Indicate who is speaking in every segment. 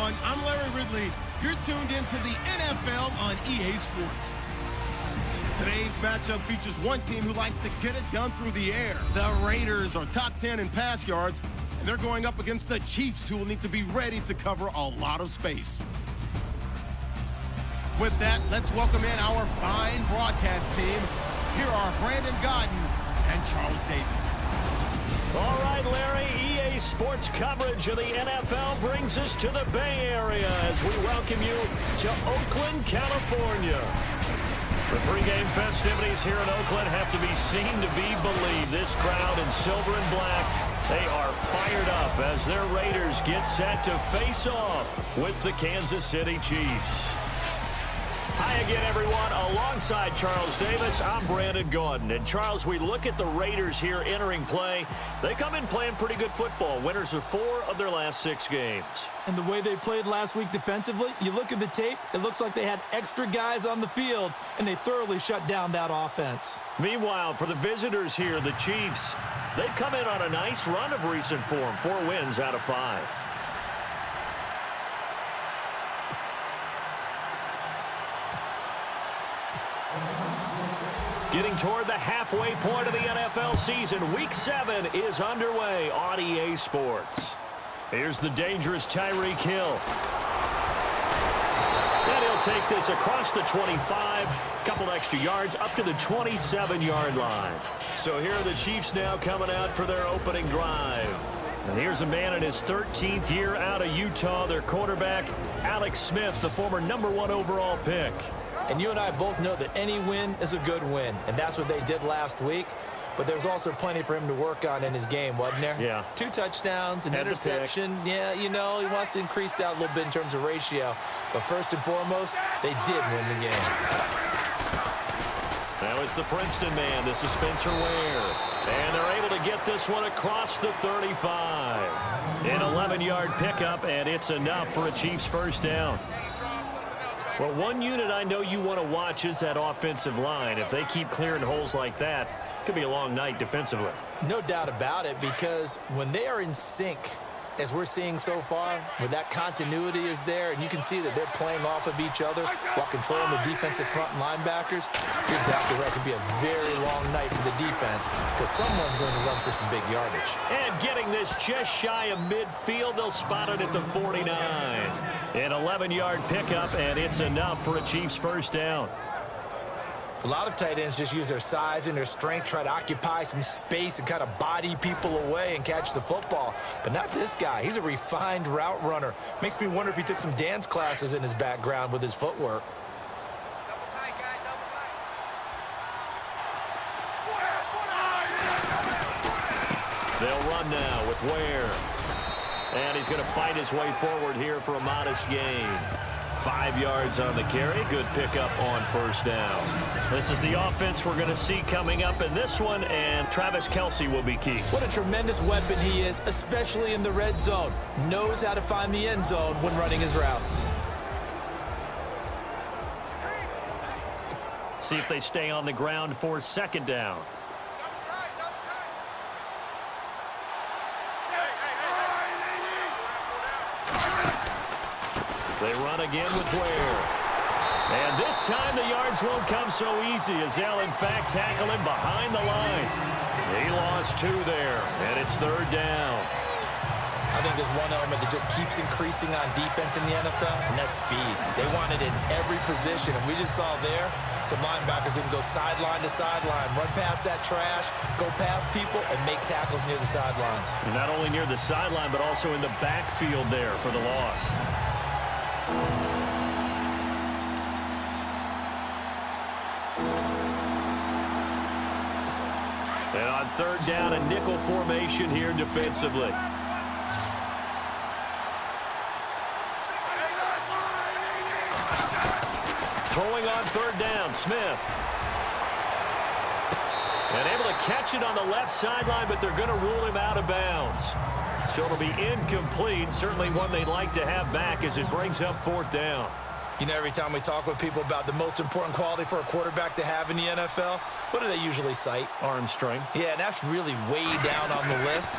Speaker 1: everyone. I'm Larry Ridley. You're tuned into the NFL on EA Sports. Today's matchup features one team who likes to get it done through the air. The Raiders are top 10 in pass yards, and they're going up against the Chiefs, who will need to be ready to cover a lot of space. With that, let's welcome in our fine broadcast team. Here are Brandon Godden and Charles Davis.
Speaker 2: All right, Larry, EA Sports coverage of the NFL brings us to the Bay Area as we welcome you to Oakland, California. The pregame festivities here in Oakland have to be seen to be believed. This crowd in silver and black, they are fired up as their Raiders get set to face off with the Kansas City Chiefs. Hi again, everyone. Alongside Charles Davis, I'm Brandon Gaudin. And Charles, we look at the Raiders here entering play. They come in playing pretty good football. Winners of 4 of their last 6 games.
Speaker 3: And the way they played last week defensively, you look at the tape, it looks like they had extra guys on the field, and they thoroughly shut down that offense.
Speaker 2: Meanwhile, for the visitors here, the Chiefs, they've come in on a nice run of recent form. 4 wins out of 5. Getting toward the halfway point of the NFL season, Week 7 is underway on EA Sports. Here's the dangerous Tyreek Hill. And he'll take this across the 25, couple extra yards, up to the 27-yard line. So here are the Chiefs now coming out for their opening drive. And here's a man in his 13th year out of Utah, their quarterback, Alex Smith, the former #1 overall pick.
Speaker 3: And you and I both know that any win is a good win, and that's what they did last week. But there's also plenty for him to work on in his game, wasn't there?
Speaker 2: Yeah.
Speaker 3: 2 touchdowns, an interception. Yeah, you know, he wants to increase that a little bit in terms of ratio. But first and foremost, they did win the game.
Speaker 2: Now it's the Princeton man. This is Spencer Ware. And they're able to get this one across the 35. An 11-yard pickup, and it's enough for a Chiefs first down. Well, one unit I know you want to watch is that offensive line. If they keep clearing holes like that, it could be a long night defensively.
Speaker 3: No doubt about it, because when they are in sync, as we're seeing so far, when that continuity is there, and you can see that they're playing off of each other while controlling the defensive front and linebackers, you're exactly right. It could be a very long night for the defense because someone's going to run for some big yardage.
Speaker 2: And getting this just shy of midfield, they'll spot it at the 49. An 11-yard pickup, and it's enough for a Chiefs first down.
Speaker 3: A lot of tight ends just use their size and their strength, try to occupy some space and kind of body people away and catch the football. But not this guy. He's a refined route runner. Makes me wonder if he took some dance classes in his background with his footwork.
Speaker 2: They'll run now with Ware. And he's going to fight his way forward here for a modest gain. 5 yards on the carry. Good pickup on first down. This is the offense we're going to see coming up in this one, and Travis Kelce will be key.
Speaker 3: What a tremendous weapon he is, especially in the red zone. Knows how to find the end zone when running his routes.
Speaker 2: See if they stay on the ground for second down. They run again with Ware. And this time the yards won't come so easy as they'll, in fact, tackle him behind the line. He lost 2 there, and it's third down.
Speaker 3: I think there's one element that just keeps increasing on defense in the NFL, and that's speed. They want it in every position, and we just saw there some linebackers that can go sideline to sideline, run past that trash, go past people, and make tackles near the sidelines.
Speaker 2: And not only near the sideline, but also in the backfield there for the loss. And on third down, a nickel formation here defensively. Throwing on third down, Smith. And able to catch it on the left sideline, but they're going to rule him out of bounds. So it'll be incomplete. Certainly one they'd like to have back as it brings up fourth down.
Speaker 3: You know, every time we talk with people about the most important quality for a quarterback to have in the NFL, what do they usually cite?
Speaker 2: Arm strength.
Speaker 3: Yeah, and that's really way down on the list.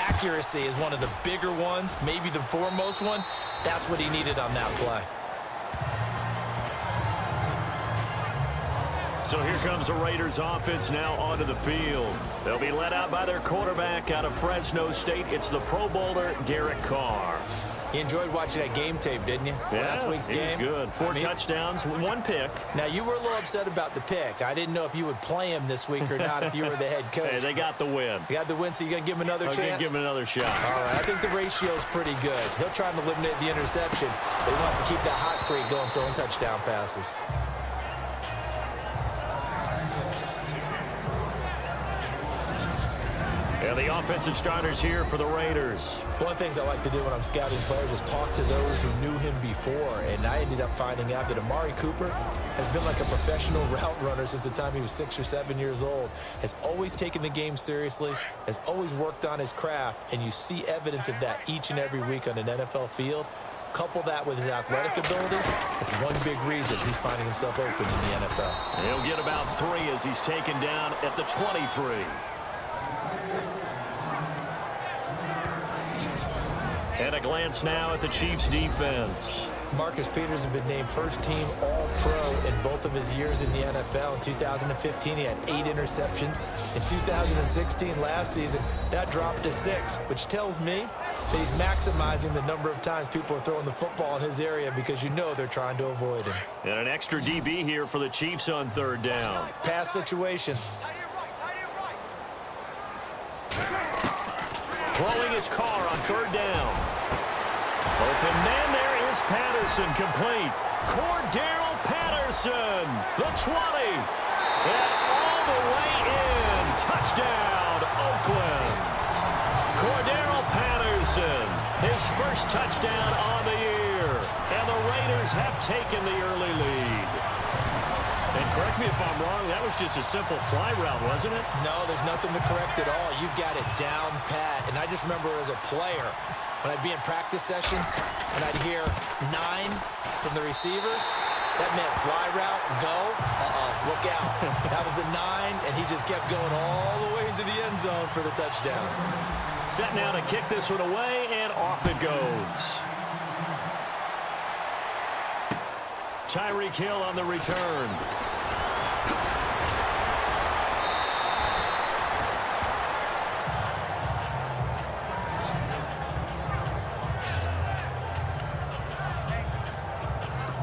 Speaker 3: accuracy is one of the bigger ones, maybe the foremost one. That's what he needed on that play.
Speaker 2: So here comes the Raiders offense now onto the field. They'll be led out by their quarterback out of Fresno State. It's the Pro Bowler, Derek Carr.
Speaker 3: You enjoyed watching that game tape, didn't you?
Speaker 2: Yeah,
Speaker 3: Last week's game.
Speaker 2: It was good. Four touchdowns, one pick.
Speaker 3: Now, you were a little upset about the pick. I didn't know if you would play him this week or not if you were the head coach.
Speaker 2: Hey, they got the win.
Speaker 3: You got the win, so you're going to give him another chance?
Speaker 2: I'm going to give him another shot.
Speaker 3: All right, I think the ratio is pretty good. He'll try and eliminate the interception, but he wants to keep that hot streak going, throwing touchdown passes.
Speaker 2: And the offensive starters here for the Raiders.
Speaker 3: One of the things I like to do when I'm scouting players is talk to those who knew him before, and I ended up finding out that Amari Cooper has been like a professional route runner since the time he was 6 or 7 years old, has always taken the game seriously, has always worked on his craft, and you see evidence of that each and every week on an NFL field. Couple that with his athletic ability, that's one big reason he's finding himself open in the NFL.
Speaker 2: He'll get about 3 as he's taken down at the 23. And a glance now at the Chiefs' defense.
Speaker 3: Marcus Peters has been named first-team All-Pro in both of his years in the NFL. In 2015, he had 8 interceptions. In 2016, last season, that dropped to 6, which tells me that he's maximizing the number of times people are throwing the football in his area because you know they're trying to avoid him.
Speaker 2: And an extra DB here for the Chiefs on 3rd down.
Speaker 3: Pass situation.
Speaker 2: Throwing his car on 3rd down. Open man, there is Patterson, complete. Cordero Patterson, the 20. And all the way in. Touchdown, Oakland. Cordero Patterson, his first touchdown on the year. And the Raiders have taken the early lead. And correct me if I'm wrong, that was just a simple fly route, wasn't it?
Speaker 3: No, there's nothing to correct at all. You've got it down pat. And I just remember as a player, when I'd be in practice sessions and I'd hear 9 from the receivers, that meant fly route, go, look out. That was the 9, and he just kept going all the way into the end zone for the touchdown.
Speaker 2: Set now to kick this one away, and off it goes. Tyreek Hill on the return.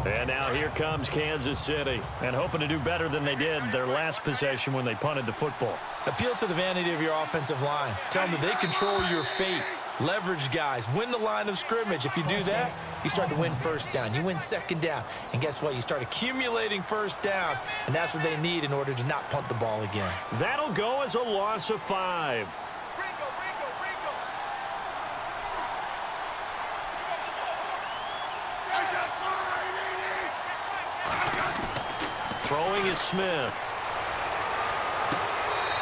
Speaker 2: And now here comes Kansas City, and hoping to do better than they did their last possession when they punted the football.
Speaker 3: Appeal to the vanity of your offensive line. Tell them that they control your fate. Leverage guys. Win the line of scrimmage. If you do that, you start to win first down. You win second down. And guess what? You start accumulating first downs, and that's what they need in order to not punt the ball again.
Speaker 2: That'll go as a loss of 5. Throwing is Smith.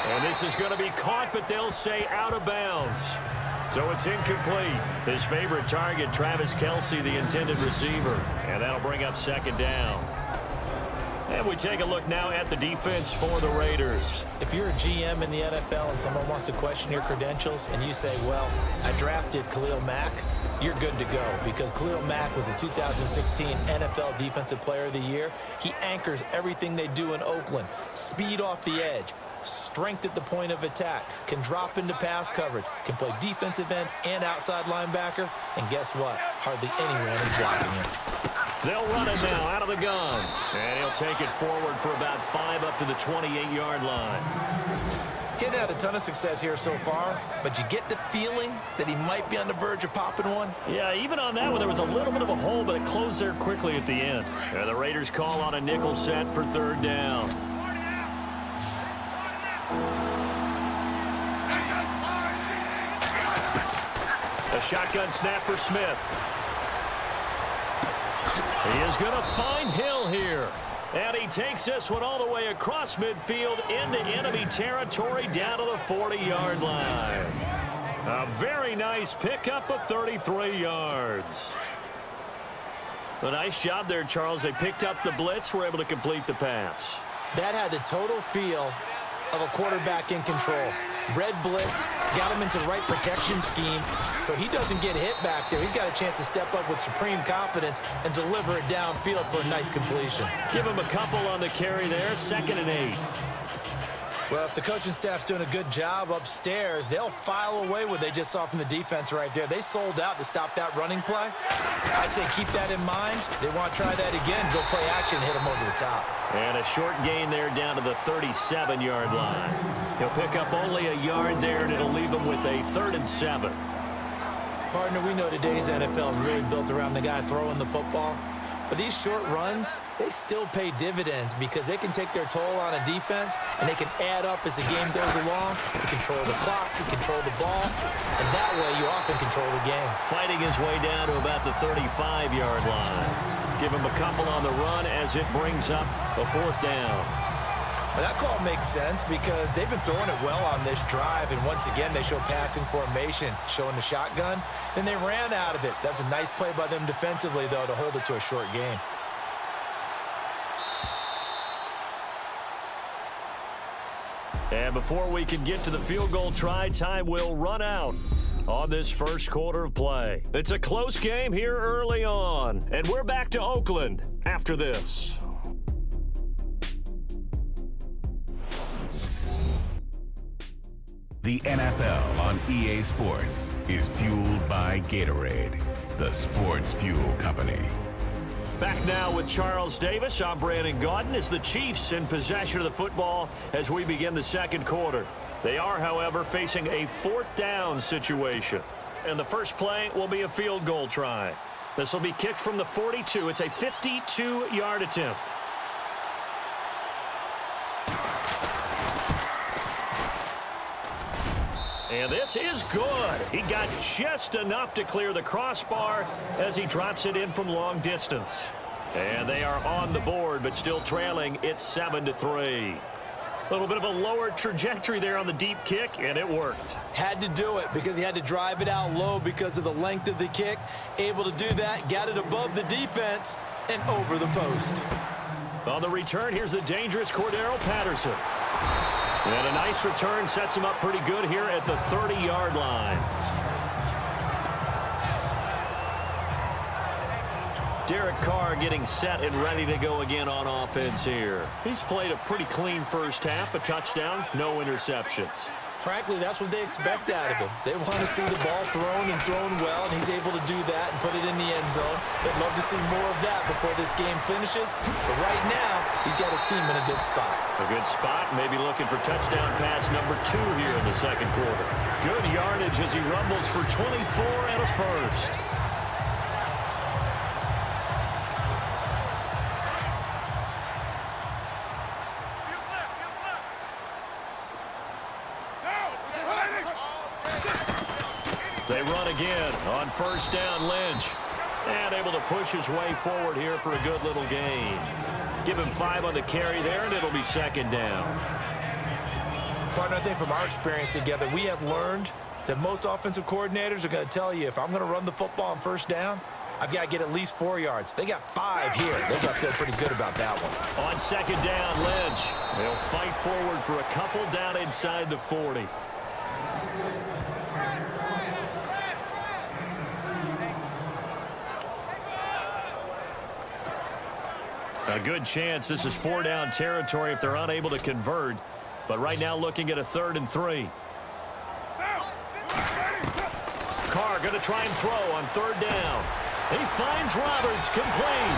Speaker 2: And this is going to be caught, but they'll say out of bounds. So it's incomplete. His favorite target, Travis Kelce, the intended receiver. And that'll bring up 2nd down. And we take a look now at the defense for the Raiders.
Speaker 3: If you're a GM in the NFL and someone wants to question your credentials and you say, well, I drafted Khalil Mack, you're good to go, because Khalil Mack was a 2016 NFL Defensive Player of the Year. He anchors everything they do in Oakland. Speed off the edge, strength at the point of attack, can drop into pass coverage, can play defensive end and outside linebacker, and guess what? Hardly anyone is blocking him.
Speaker 2: They'll run it now out of the gun. And he'll take it forward for about 5 up to the 28-yard line.
Speaker 3: He hadn't had a ton of success here so far, but you get the feeling that he might be on the verge of popping one.
Speaker 2: Yeah, even on that one, there was a little bit of a hole, but it closed there quickly at the end. And the Raiders call on a nickel set for 3rd down. A shotgun snap for Smith. He is going to find Hill here. And he takes this one all the way across midfield into enemy territory down to the 40-yard line. A very nice pickup of 33 yards. A nice job there, Charles. They picked up the blitz, were able to complete the pass.
Speaker 3: That had the total feel of a quarterback in control. red blitz, got him into the right protection scheme, so he doesn't get hit back there. He's got a chance to step up with supreme confidence and deliver it downfield for a nice completion.
Speaker 2: Give him a couple on the carry there, 2nd and 8.
Speaker 3: Well, if the coaching staff's doing a good job upstairs, they'll file away what they just saw from the defense right there. They sold out to stop that running play. I'd say keep that in mind. They want to try that again, go play action, hit them over the top.
Speaker 2: And a short gain there down to the 37-yard line. He'll pick up only a yard there, and it'll leave him with a 3rd and 7.
Speaker 3: Partner, we know today's NFL is really built around the guy throwing the football. But these short runs, they still pay dividends because they can take their toll on a defense, and they can add up as the game goes along. You control the clock, you control the ball, and that way you often control the game.
Speaker 2: Fighting his way down to about the 35-yard line. Give him a couple on the run as it brings up a 4th down.
Speaker 3: Well, that call makes sense because they've been throwing it well on this drive, and once again they show passing formation, showing the shotgun. Then they ran out of it. That's a nice play by them defensively, though, to hold it to a short game.
Speaker 2: And before we can get to the field goal try, time will run out on this first quarter of play. It's a close game here early on, and we're back to Oakland after this.
Speaker 4: The NFL on EA Sports is fueled by Gatorade, the sports fuel company.
Speaker 2: Back now with Charles Davis. I'm Brandon Gaudin. It's the Chiefs in possession of the football as we begin the second quarter. They are, however, facing a 4th down situation. And the first play will be a field goal try. This will be kicked from the 42. It's a 52-yard attempt. And this is good. He got just enough to clear the crossbar as he drops it in from long distance. And they are on the board, but still trailing. It's 7-3. A little bit of a lower trajectory there on the deep kick, and it worked.
Speaker 3: Had to do it because he had to drive it out low because of the length of the kick. Able to do that, got it above the defense and over the post.
Speaker 2: On the return, here's the dangerous Cordero Patterson. And a nice return sets him up pretty good here at the 30-yard line. Derek Carr getting set and ready to go again on offense here. He's played a pretty clean first half, a touchdown, no interceptions.
Speaker 3: Frankly, that's what they expect out of him. They want to see the ball thrown and thrown well, and he's able to do that and put it in the end zone. They'd love to see more of that before this game finishes. But right now, he's got his team in a good spot.
Speaker 2: A good spot, maybe looking for touchdown pass number 2 here in the second quarter. Good yardage as he rumbles for 24 and a first. They run again on first down, Lynch. And able to push his way forward here for a good little gain. Give him 5 on the carry there, and it'll be 2nd down.
Speaker 3: Partner, I think from our experience together, we have learned that most offensive coordinators are going to tell you, if I'm going to run the football on first down, I've got to get at least 4 yards. They got 5 here. They've got to feel pretty good about that one.
Speaker 2: On 2nd down, Lynch. They'll fight forward for a couple down inside the 40. A good chance this is 4-down territory if they're unable to convert. But right now looking at a 3rd and 3. Carr going to try and throw on 3rd down. He finds Roberts, complete.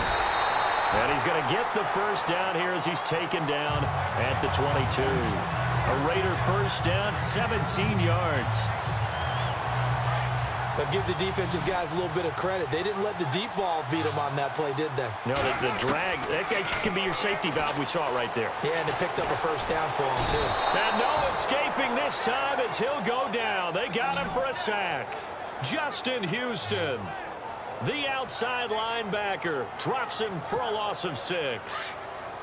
Speaker 2: And he's going to get the first down here as he's taken down at the 22. A Raider first down, 17 yards.
Speaker 3: But give the defensive guys a little bit of credit. They didn't let the deep ball beat them on that play, did they?
Speaker 2: No, the drag, that guy can be your safety valve. We saw it right there.
Speaker 3: Yeah, and they picked up a first down for him, too.
Speaker 2: And no escaping this time as he'll go down. They got him for a sack. Justin Houston, the outside linebacker, drops him for a loss of 6.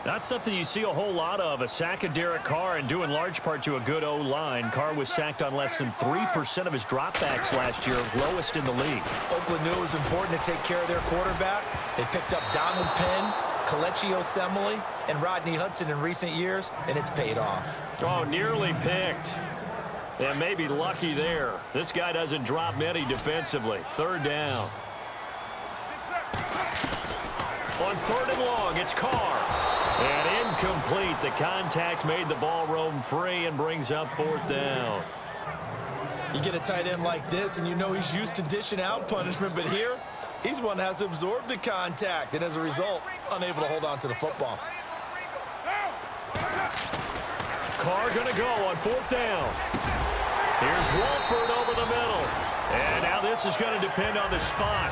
Speaker 2: Not something you see a whole lot of, a sack of Derek Carr, and due in large part to a good O-line. Carr was sacked on less than 3% of his dropbacks last year, lowest in the league.
Speaker 3: Oakland knew it was important to take care of their quarterback. They picked up Donald Penn, Kelechi Osemele, and Rodney Hudson in recent years, and it's paid off.
Speaker 2: Oh, nearly picked. And maybe lucky there. This guy doesn't drop many defensively. Third down. On third and long, it's Carr. And incomplete. The contact made the ball roam free and brings up fourth down.
Speaker 3: You get a tight end like this, and you know he's used to dishing out punishment, but here, he's the one that has to absorb the contact, and as a result, unable to hold on to the football.
Speaker 2: Carr going to go on fourth down. Here's Wolford over the middle. And now this is going to depend on the spot.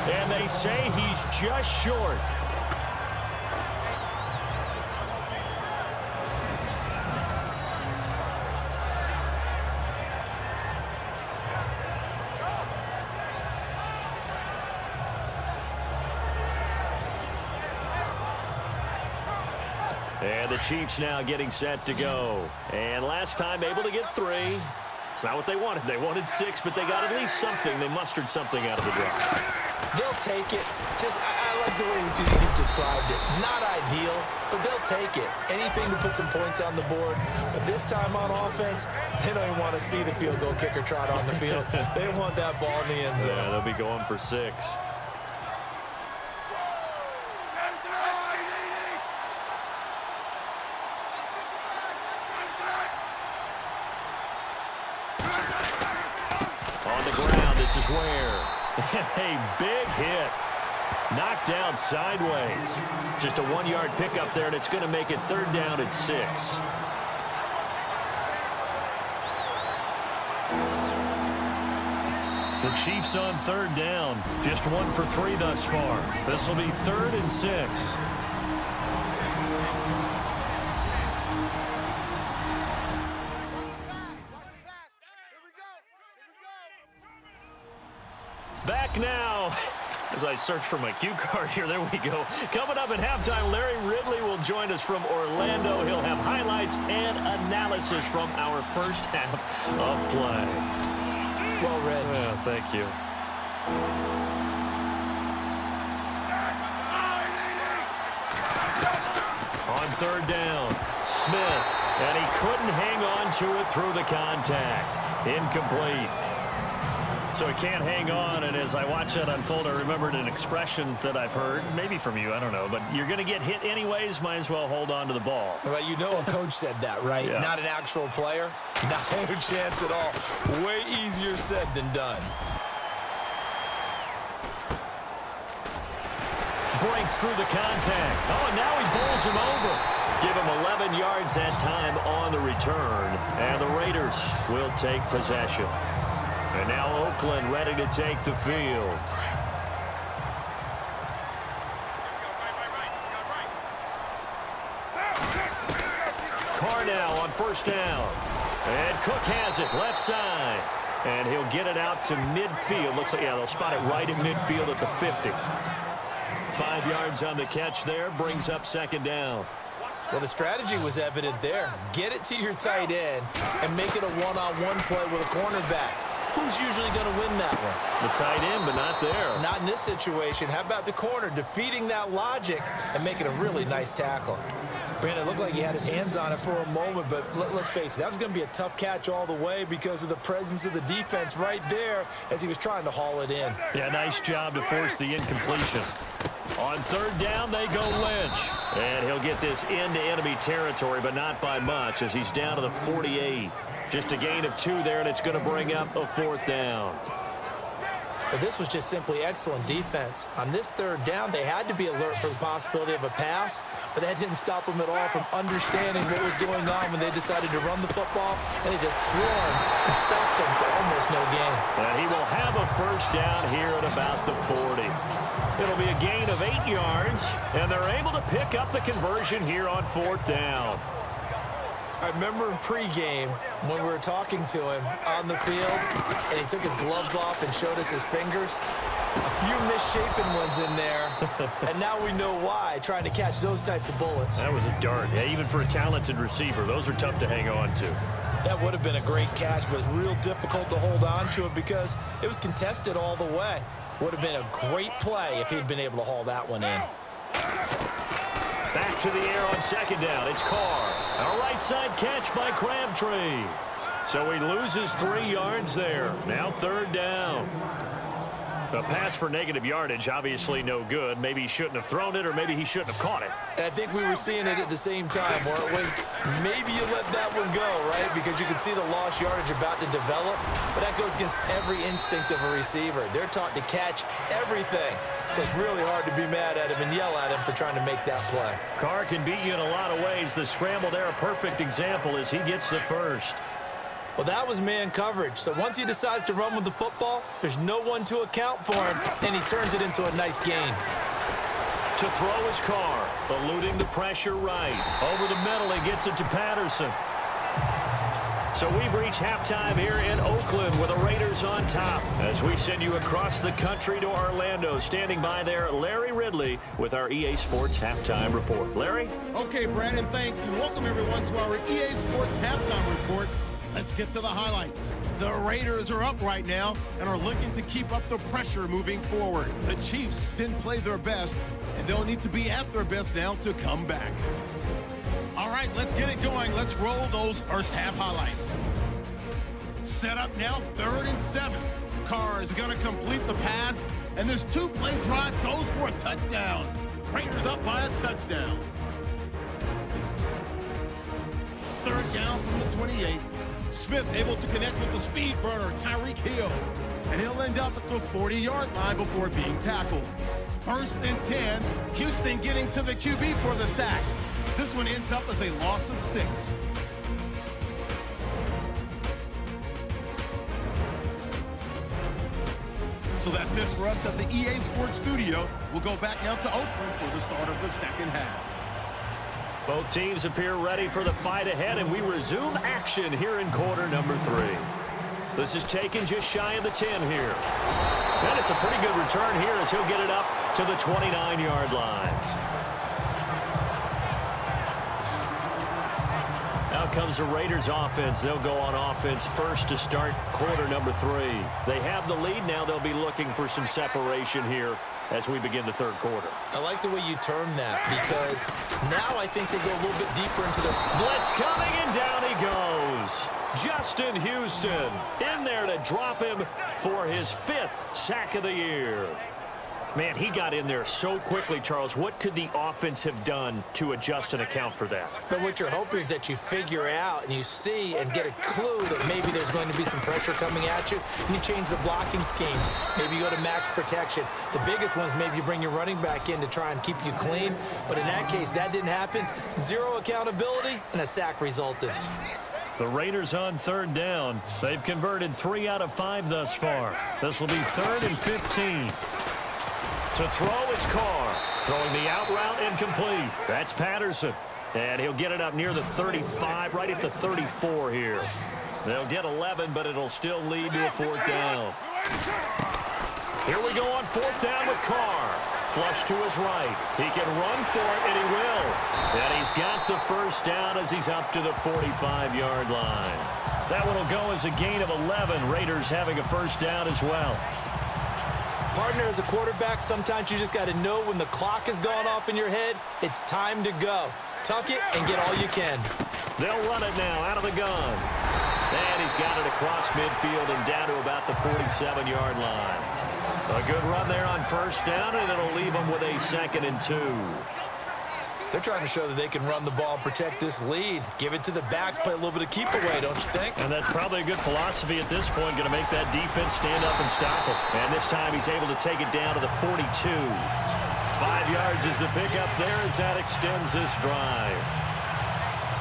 Speaker 2: And they say he's just short. And the Chiefs now getting set to go. And last time able to get 3. It's not what they wanted. They wanted 6, but they got at least something. They mustered something out of the drive.
Speaker 3: They'll take it. I like the way you described it. Not ideal, but they'll take it. Anything to put some points on the board. But this time on offense, they don't even want to see the field goal kicker trot on the field. They want that ball in the end zone.
Speaker 2: Yeah, they'll be going for 6. This is where a big hit. Knocked down sideways. Just a 1-yard pickup there, and it's going to make it third down at 6. The Chiefs on third down. Just 1 for 3 thus far. This will be 3rd and 6. Back now, as I search for my cue card here, there we go. Coming up at halftime, Larry Ridley will join us from Orlando. He'll have highlights and analysis from our first half of play.
Speaker 3: Well read.
Speaker 2: Well, thank you. On third down, Smith, and he couldn't hang on to it through the contact. Incomplete. So he can't hang on, and as I watch that unfold, I remembered an expression that I've heard, maybe from you, I don't know, but you're going to get hit anyways, might as well hold on to the ball.
Speaker 3: Well, you know a coach said that, right?
Speaker 2: Yeah.
Speaker 3: Not an actual player. No chance at all. Way easier said than done.
Speaker 2: Breaks through the contact. Oh, and now he bowls him over. Give him 11 yards that time on the return, and the Raiders will take possession. And now Oakland ready to take the field. Carr now on first down. And Cook has it left side. And he'll get it out to midfield. Looks like, yeah, they'll spot it right at midfield at the 50. 5 yards on the catch there. Brings up second down.
Speaker 3: Well, the strategy was evident there. Get it to your tight end and make it a one-on-one play with a cornerback. Who's usually going to win that one?
Speaker 2: The tight end, but not there.
Speaker 3: Not in this situation. How about the corner defeating that logic and making a really nice tackle? Brandon, it looked like he had his hands on it for a moment, but let's face it, that was going to be a tough catch all the way because of the presence of the defense right there as he was trying to haul it in.
Speaker 2: Yeah, nice job to force the incompletion. On third down, they go Lynch. And he'll get this into enemy territory, but not by much as he's down to the 48. Just a gain of 2 there, and it's going to bring up a fourth down.
Speaker 3: But this was just simply excellent defense. On this third down, they had to be alert for the possibility of a pass, but that didn't stop them at all from understanding what was going on when they decided to run the football, and they just swarmed and stopped them for almost no gain.
Speaker 2: And he will have a first down here at about the 40. It'll be a gain of 8 yards, and they're able to pick up the conversion here on fourth down.
Speaker 3: I remember in pregame when we were talking to him on the field, and he took his gloves off and showed us his fingers. A few misshapen ones in there, and now we know why, trying to catch those types of bullets.
Speaker 2: That was a dart. Yeah, even for a talented receiver, those are tough to hang on to.
Speaker 3: That would have been a great catch, but it was real difficult to hold on to it because it was contested all the way. Would have been a great play if he'd been able to haul that one in.
Speaker 2: Back to the air on second down. It's Carr. A right side catch by Crabtree. So he loses 3 yards there. Now 3rd down. A pass for negative yardage, obviously no good. Maybe he shouldn't have thrown it, or maybe he shouldn't have caught it.
Speaker 3: I think we were seeing it at the same time, weren't we? Maybe you let that one go, right? Because you can see the lost yardage about to develop, but that goes against every instinct of a receiver. They're taught to catch everything, so it's really hard to be mad at him and yell at him for trying to make that play.
Speaker 2: Carr can beat you in a lot of ways. The scramble there, a perfect example as he gets the first.
Speaker 3: Well, that was man coverage. So once he decides to run with the football, there's no one to account for him, and he turns it into a nice gain.
Speaker 2: To throw is Carr, eluding the pressure right. Over the middle, he gets it to Patterson. So we've reached halftime here in Oakland with the Raiders on top. As we send you across the country to Orlando, standing by there, Larry Ridley with our EA Sports Halftime Report. Larry?
Speaker 1: Okay, Brandon, thanks, and welcome everyone to our EA Sports Halftime Report. Let's get to the highlights. The Raiders are up right now and are looking to keep up the pressure moving forward. The Chiefs didn't play their best, and they'll need to be at their best now to come back. All right, let's get it going. Let's roll those first half highlights. Set up now, 3rd and 7. Carr is going to complete the pass, and this 2-play drive goes for a touchdown. Raiders up by a touchdown. 3rd down from the 28. Smith able to connect with the speed burner, Tyreek Hill. And he'll end up at the 40-yard line before being tackled. 1st and 10. Houston getting to the QB for the sack. This one ends up as a loss of 6. So that's it for us at the EA Sports Studio. We'll go back now to Oakland for the start of the second half.
Speaker 2: Both teams appear ready for the fight ahead, and we resume action here in quarter number 3. This is taken just shy of the 10 here. And it's a pretty good return here as he'll get it up to the 29-yard line. Now comes the Raiders offense. They'll go on offense first to start quarter number 3. They have the lead. Now they'll be looking for some separation here as we begin the 3rd quarter.
Speaker 3: I like the way you term that, because now I think they go a little bit deeper into the
Speaker 2: blitz coming, and down he goes. Justin Houston in there to drop him for his 5th sack of the year. Man, he got in there so quickly, Charles. What could the offense have done to adjust and account for that?
Speaker 3: But what you're hoping is that you figure out and you see and get a clue that maybe there's going to be some pressure coming at you, and you change the blocking schemes. Maybe you go to max protection. The biggest one is maybe you bring your running back in to try and keep you clean. But in that case, that didn't happen. 0 accountability, and a sack resulted.
Speaker 2: The Raiders on 3rd down. They've converted 3 out of 5 thus far. This will be 3rd and 15. To throw, it's Carr. Throwing the out route, incomplete. That's Patterson. And he'll get it up near the 35, right at the 34 here. They'll get 11, but it'll still lead to a 4th down. Here we go on 4th down with Carr. Flush to his right. He can run for it, and he will. And he's got the 1st down as he's up to the 45-yard line. That one will go as a gain of 11. Raiders having a 1st down as well.
Speaker 3: Partner, as a quarterback, sometimes you just got to know when the clock has gone off in your head, it's time to go. Tuck it and get all you can.
Speaker 2: They'll run it now out of the gun. And he's got it across midfield and down to about the 47-yard line. A good run there on 1st down, and it'll leave them with a 2nd and 2.
Speaker 3: They're trying to show that they can run the ball and protect this lead. Give it to the backs, play a little bit of keep away, don't you think?
Speaker 2: And that's probably a good philosophy at this point, going to make that defense stand up and stop it. And this time he's able to take it down to the 42. 5 yards is the pickup there as that extends this drive.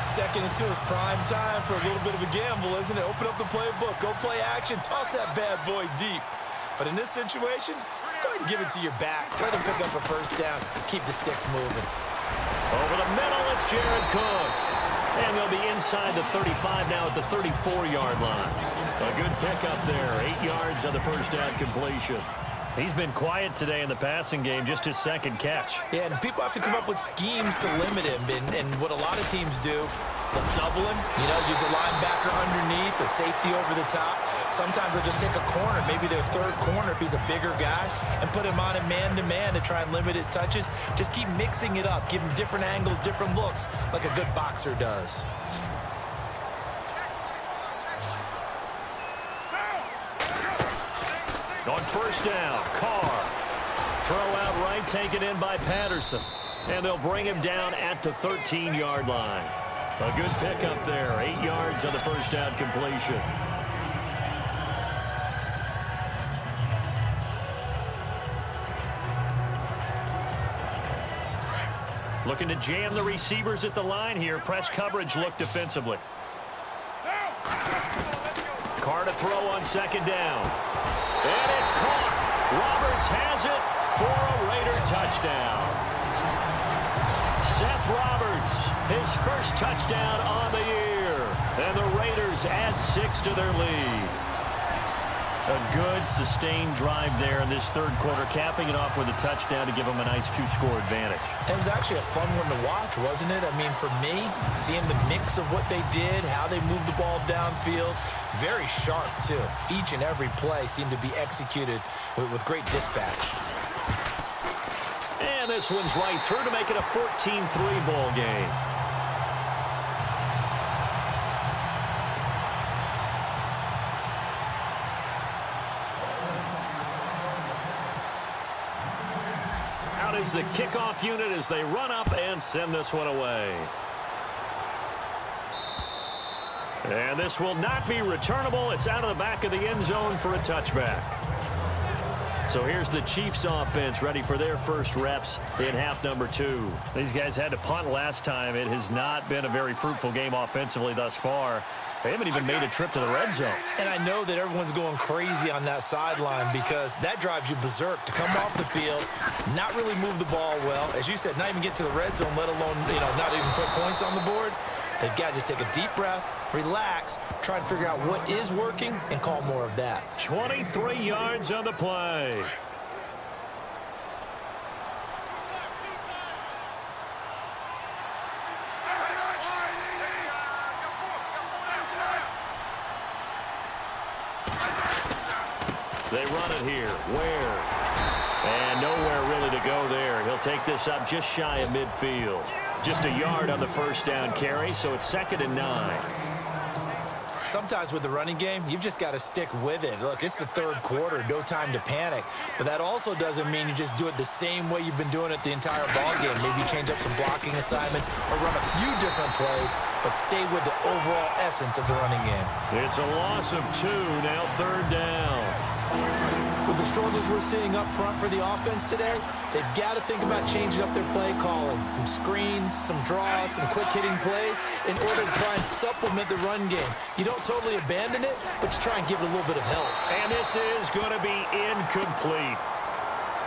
Speaker 3: 2nd and 2 is prime time for a little bit of a gamble, isn't it? Open up the playbook, go play action, toss that bad boy deep. But in this situation, go ahead and give it to your back. Let him pick up a 1st down, keep the sticks moving.
Speaker 2: Over the middle, it's Jared Cook. And they'll be inside the 35 now at the 34-yard line. A good pickup there. 8 yards on the 1st down completion. He's been quiet today in the passing game, just his 2nd catch.
Speaker 3: Yeah, and people have to come up with schemes to limit him. And what a lot of teams do, they'll double him, use a linebacker underneath, a safety over the top. Sometimes they'll just take a corner, maybe their 3rd corner if he's a bigger guy, and put him on a man-to-man to try and limit his touches. Just keep mixing it up, give him different angles, different looks, like a good boxer does.
Speaker 2: On first down, Carr. Throw out right, taken in by Patterson. And they'll bring him down at the 13-yard line. A good pickup there. 8 yards on the first down completion. Looking to jam the receivers at the line here. Press coverage look defensively. Carr to throw on second down. And it's caught. Roberts has it for a Raider touchdown. Seth Roberts, his first touchdown on the year. And the Raiders add 6 to their lead. A good, sustained drive there in this third quarter, capping it off with a touchdown to give them a nice 2-score advantage.
Speaker 3: It was actually a fun one to watch, wasn't it? I mean, for me, seeing the mix of what they did, how they moved the ball downfield, very sharp, too. Each and every play seemed to be executed with great dispatch.
Speaker 2: And this one's right through to make it a 14-3 ball game. Is the kickoff unit as they run up and send this one away. And this will not be returnable. It's out of the back of the end zone for a touchback. So here's the Chiefs offense ready for their first reps in half number 2. These guys had to punt last time. It has not been a very fruitful game offensively thus far. They haven't even made a trip to the red zone.
Speaker 3: And I know that everyone's going crazy on that sideline because that drives you berserk to come off the field, not really move the ball well. As you said, not even get to the red zone, let alone, not even put points on the board. They've got to just take a deep breath, relax, try to figure out what is working, and call more of that.
Speaker 2: 23 yards on the play. They run it here. Where? And nowhere really to go there. He'll take this up just shy of midfield. Just a yard on the first down carry, so it's 2nd and 9.
Speaker 3: Sometimes with the running game, you've just got to stick with it. Look, it's the third quarter, no time to panic. But that also doesn't mean you just do it the same way you've been doing it the entire ball game. Maybe change up some blocking assignments or run a few different plays, but stay with the overall essence of the running game.
Speaker 2: It's a loss of 2, now 3rd down.
Speaker 3: With the struggles we're seeing up front for the offense today, they've got to think about changing up their play calling. Some screens, some draws, some quick-hitting plays in order to try and supplement the run game. You don't totally abandon it, but you try and give it a little bit of help.
Speaker 2: And this is going to be incomplete.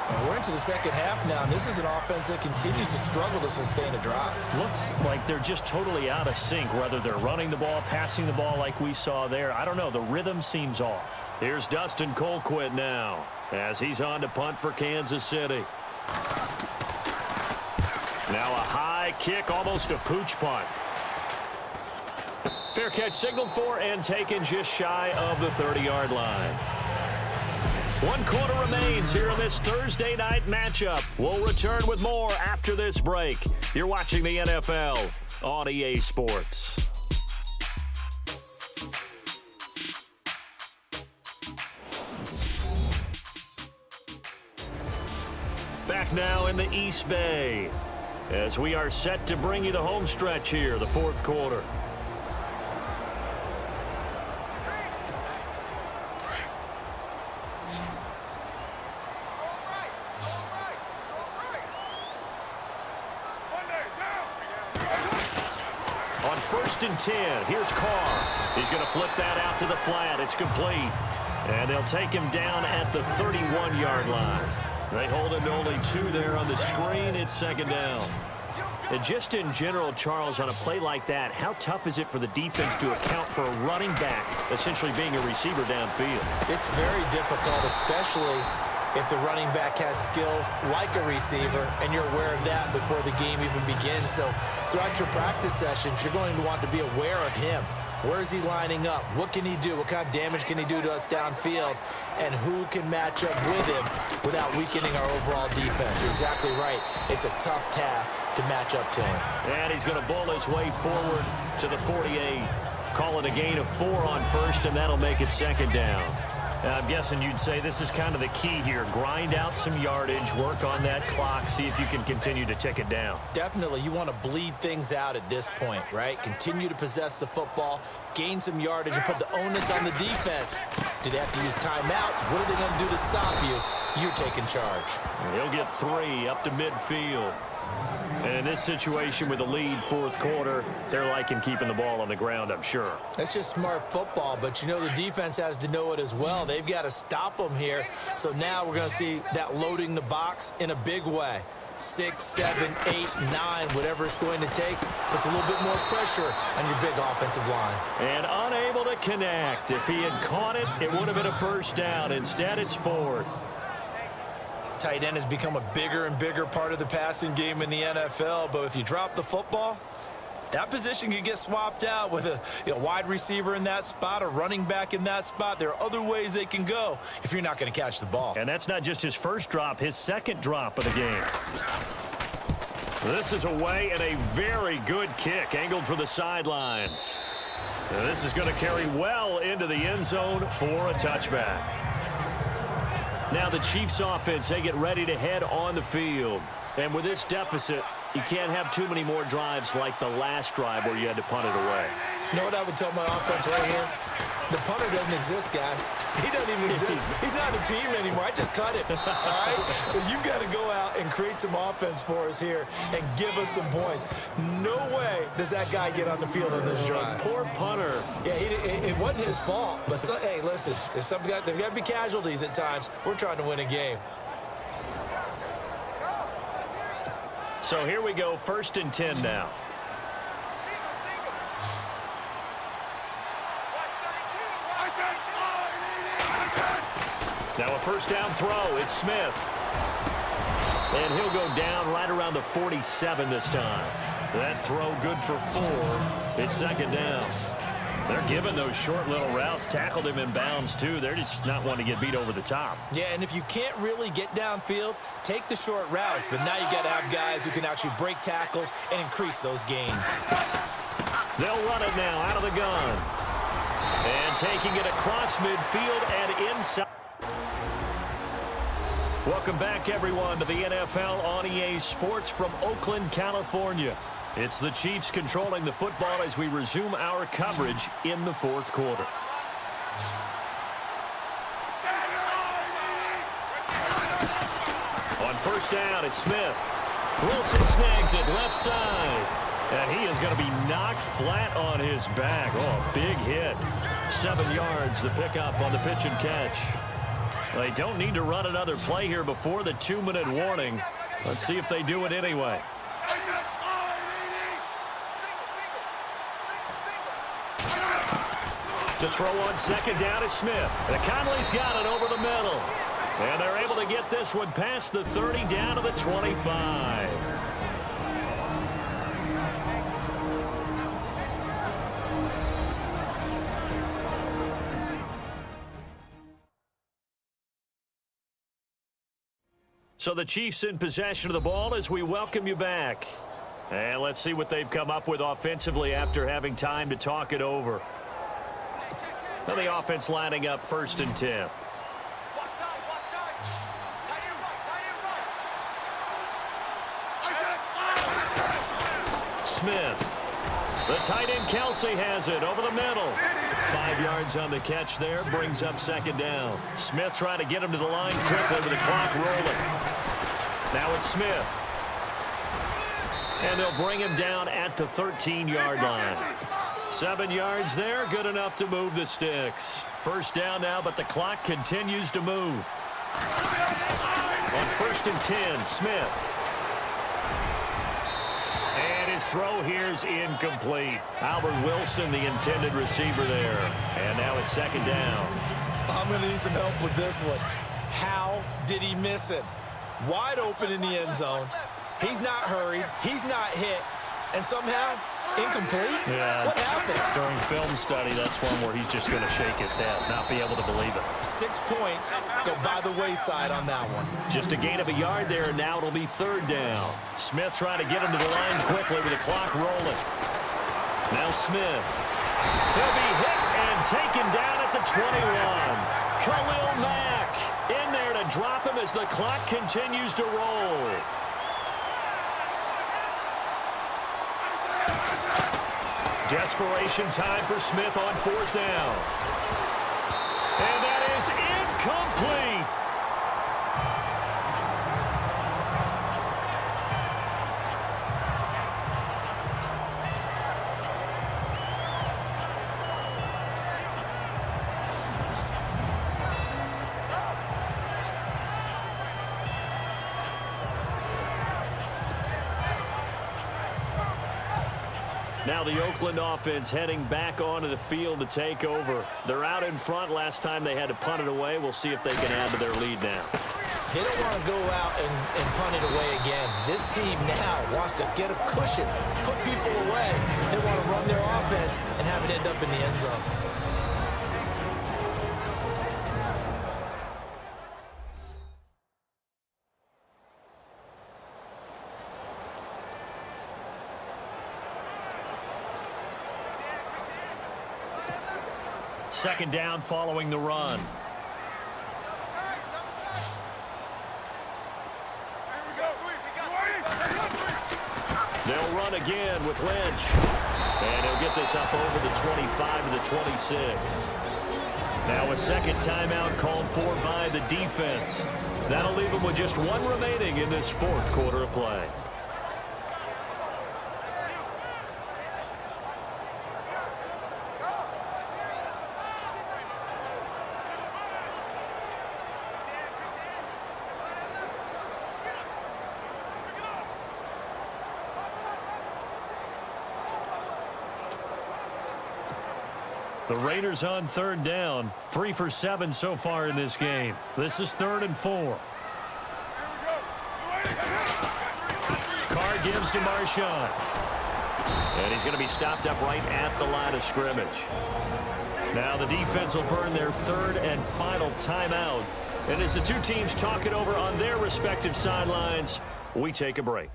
Speaker 3: And we're into the second half now, and this is an offense that continues to struggle to sustain a drive.
Speaker 2: Looks like they're just totally out of sync, whether they're running the ball, passing the ball like we saw there. I don't know. The rhythm seems off. Here's Dustin Colquitt now as he's on to punt for Kansas City. Now a high kick, almost a pooch punt. Fair catch signaled for and taken just shy of the 30-yard line. 1 quarter remains here in this Thursday night matchup. We'll return with more after this break. You're watching the NFL on EA Sports. Back now in the East Bay as we are set to bring you the home stretch here, the 4th quarter. On 1st and 10, here's Carr. He's going to flip that out to the flat. It's complete. And they'll take him down at the 31-yard line. They hold him to only 2 there on the screen. It's 2nd down. And just in general, Charles, on a play like that, how tough is it for the defense to account for a running back essentially being a receiver downfield?
Speaker 3: It's very difficult, especially if the running back has skills like a receiver, and you're aware of that before the game even begins. So throughout your practice sessions, you're going to want to be aware of him. Where is he lining up? What can he do? What kind of damage can he do to us downfield? And who can match up with him without weakening our overall defense? You're exactly right. It's a tough task to match up to him.
Speaker 2: And he's going to bull his way forward to the 48. Call it a gain of 4 on 1st, and that'll make it 2nd down. I'm guessing you'd say this is kind of the key here. Grind out some yardage, work on that clock, see if you can continue to tick it down.
Speaker 3: Definitely, you want to bleed things out at this point, right? Continue to possess the football, gain some yardage, and put the onus on the defense. Do they have to use timeouts? What are they going to do to stop you? You're taking charge.
Speaker 2: He'll get 3 up to midfield. And in this situation with the lead fourth quarter, they're liking keeping the ball on the ground, I'm sure.
Speaker 3: That's just smart football, but you know the defense has to know it as well. They've got to stop them here. So now we're going to see that loading the box in a big way. 6, 7, 8, 9, whatever it's going to take, puts a little bit more pressure on your big offensive line.
Speaker 2: And unable to connect. If he had caught it, it would have been a first down. Instead, it's 4th.
Speaker 3: Tight end has become a bigger and bigger part of the passing game in the NFL, but if you drop the football, that position can get swapped out with a wide receiver in that spot, a running back in that spot. There are other ways they can go if you're not going to catch the ball.
Speaker 2: And that's not just his first drop, his second drop of the game. This is away and a very good kick, angled for the sidelines. And this is going to carry well into the end zone for a touchback. Now the Chiefs offense, they get ready to head on the field. And with this deficit, you can't have too many more drives like the last drive where you had to punt it away.
Speaker 3: You know what I would tell my offense right here? The punter doesn't exist, guys. He doesn't even exist. He's not a team anymore. I just cut him. All right? So you've got to go out and create some offense for us here and give us some points. No way does that guy get on the field on this drive.
Speaker 2: Poor punter.
Speaker 3: Yeah, it wasn't his fault. But, hey, listen, there's there got to be casualties at times. We're trying to win a game.
Speaker 2: So here we go, 1st and 10 now. Now a first down throw, it's Smith. And he'll go down right around the 47 this time. That throw good for 4. It's 2nd down. They're giving those short little routes, tackled him in bounds too. They're just not wanting to get beat over the top.
Speaker 3: Yeah, and if you can't really get downfield, take the short routes. But now you've got to have guys who can actually break tackles and increase those gains.
Speaker 2: They'll run it now out of the gun. And taking it across midfield and inside. Welcome back, everyone, to the NFL on EA Sports from Oakland, California. It's the Chiefs controlling the football as we resume our coverage in the fourth quarter. On first down, it's Smith. Wilson snags it left side. And he is going to be knocked flat on his back. Oh, a big hit. 7 yards, the pickup on the pitch and catch. They don't need to run another play here before the 2-minute warning. Let's see if they do it anyway. To throw on 2nd down is Smith. The Conley's got it over the middle. And they're able to get this one past the 30 down to the 25. So the Chiefs in possession of the ball as we welcome you back. And let's see what they've come up with offensively after having time to talk it over. Now the offense lining up 1st and 10. Smith. The tight end Kelsey has it over the middle. 5 yards on the catch there, brings up 2nd down. Smith trying to get him to the line quickly with the clock rolling. Now it's Smith. And they'll bring him down at the 13-yard line. 7 yards there, good enough to move the sticks. First down now, but the clock continues to move. On 1st and 10, Smith. And his throw here's incomplete. Albert Wilson, the intended receiver there. And now it's 2nd down.
Speaker 3: I'm going to need some help with this one. How did he miss him? Wide open in the end zone. He's not hurried. He's not hit. And somehow, incomplete?
Speaker 2: Yeah.
Speaker 3: What happened?
Speaker 2: During film study, that's one where he's just going to shake his head, not be able to believe it.
Speaker 3: 6 points go by the wayside on that one.
Speaker 2: Just a gain of a yard there, and now it'll be 3rd down. Smith trying to get him to the line quickly with the clock rolling. Now Smith. He'll be hit and taken down at the 21. Khalil Mack in there to drop him as the clock continues to roll. Desperation time for Smith on 4th down. And that is incomplete. Now the Oakland offense heading back onto the field to take over. They're out in front. Last time they had to punt it away. We'll see if they can add to their lead now.
Speaker 3: They don't want to go out and punt it away again. This team now wants to get a cushion, put people away. They want to run their offense and have it end up in the end zone.
Speaker 2: Second down following the run. They'll run again with Lynch. And he'll get this up over the 25 to the 26. Now a second timeout called for by the defense. That'll leave them with just one remaining in this 4th quarter of play. The Raiders on 3rd down. 3 for 7 so far in this game. This is 3rd and 4. Carr gives to Marshawn. And he's going to be stopped up right at the line of scrimmage. Now the defense will burn their 3rd and final timeout. And as the two teams talk it over on their respective sidelines, we take a break.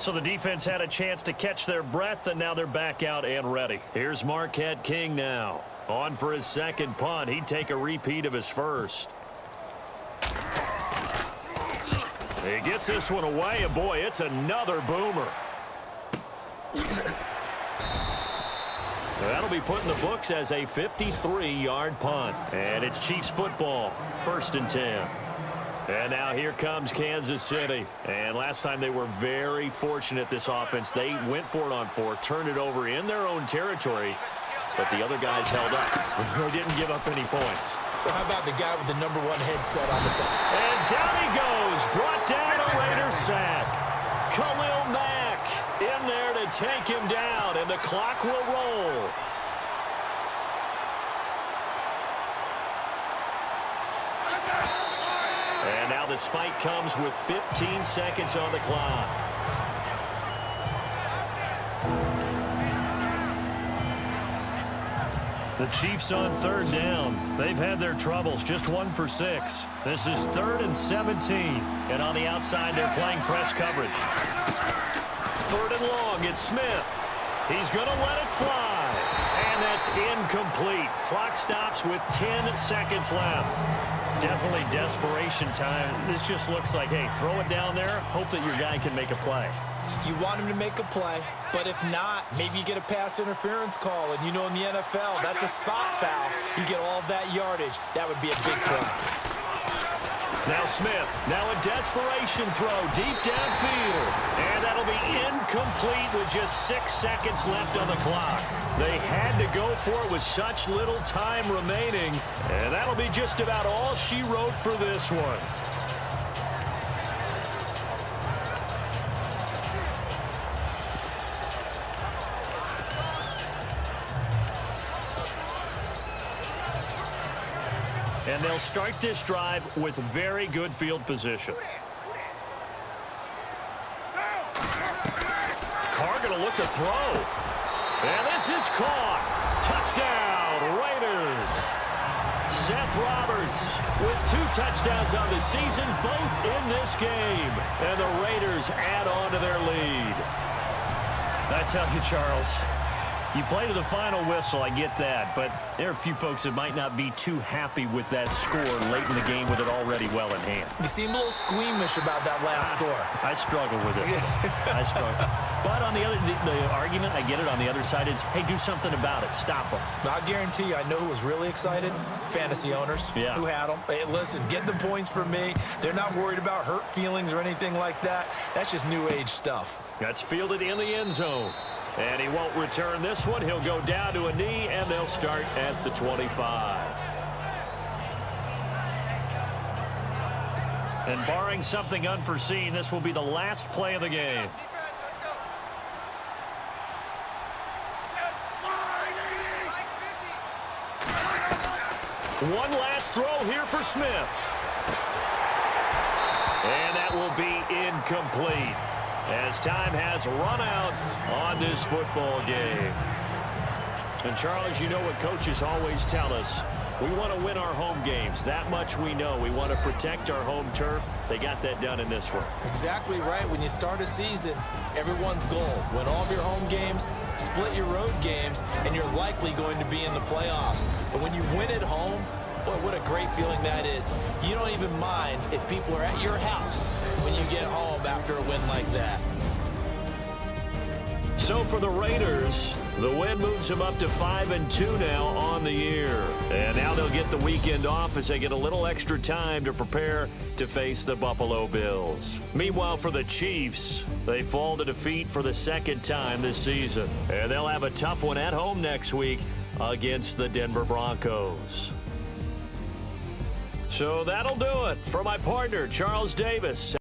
Speaker 2: So the defense had a chance to catch their breath, and now they're back out and ready. Here's Marquette King now. On for his second punt. He'd take a repeat of his first. He gets this one away, and boy, it's another boomer. That'll be put in the books as a 53-yard punt. And it's Chiefs football, 1st and 10. And now here comes Kansas City. And last time they were very fortunate, this offense. They went for it on 4, turned it over in their own territory, but the other guys held up. They didn't give up any points.
Speaker 3: So how about the guy with the #1 headset on the side?
Speaker 2: And down he goes. Brought down a Raiders sack. Khalil Mack in there to take him down, and the clock will roll. And now the spike comes with 15 seconds on the clock. The Chiefs on 3rd down. They've had their troubles, just 1 for 6. This is 3rd and 17. And on the outside, they're playing press coverage. 3rd and long, it's Smith. He's going to let it fly. And that's incomplete. Clock stops with 10 seconds left. Definitely desperation time. This just looks like, hey, throw it down there, hope that your guy can make a play.
Speaker 3: You want him to make a play, but if not, maybe you get a pass interference call, and you know in the NFL, that's a spot foul. You get all that yardage. That would be a big play.
Speaker 2: Now Smith, now a desperation throw deep downfield. And that'll be incomplete with just 6 seconds left on the clock. They had to go for it with such little time remaining. And that'll be just about all she wrote for this one. And they'll start this drive with very good field position. Carr going to look to throw. And this is caught. Touchdown, Raiders. Seth Roberts with 2 touchdowns on the season, both in this game. And the Raiders add on to their lead. I tell you, Charles, You play to the final whistle, I get that, but there are a few folks that might not be too happy with that score late in the game with it already well in hand.
Speaker 3: You seem a little squeamish about that last score.
Speaker 2: I struggle with it. I struggle. But on the argument, I get it, on the other side is, hey, do something about it. Stop them.
Speaker 3: I guarantee you, I know who was really excited. Fantasy owners who had them. Hey, listen, get the points for me. They're not worried about hurt feelings or anything like that. That's just new age stuff.
Speaker 2: That's fielded in the end zone. And he won't return this one. He'll go down to a knee, and they'll start at the 25. And barring something unforeseen, this will be the last play of the game. One last throw here for Smith. And that will be incomplete, as time has run out on this football game. And, Charles, you know what coaches always tell us. We want to win our home games. That much we know. We want to protect our home turf. They got that done in this one.
Speaker 3: Exactly right. When you start a season, everyone's goal: win all of your home games, split your road games, and you're likely going to be in the playoffs. But when you win at home, boy, what a great feeling that is. You don't even mind if people are at your house when you get home after a win like that.
Speaker 2: So for the Raiders, the win moves them up to 5-2 now on the year. And now they'll get the weekend off as they get a little extra time to prepare to face the Buffalo Bills. Meanwhile, for the Chiefs, they fall to defeat for the second time this season. And they'll have a tough one at home next week against the Denver Broncos. So that'll do it for my partner, Charles Davis.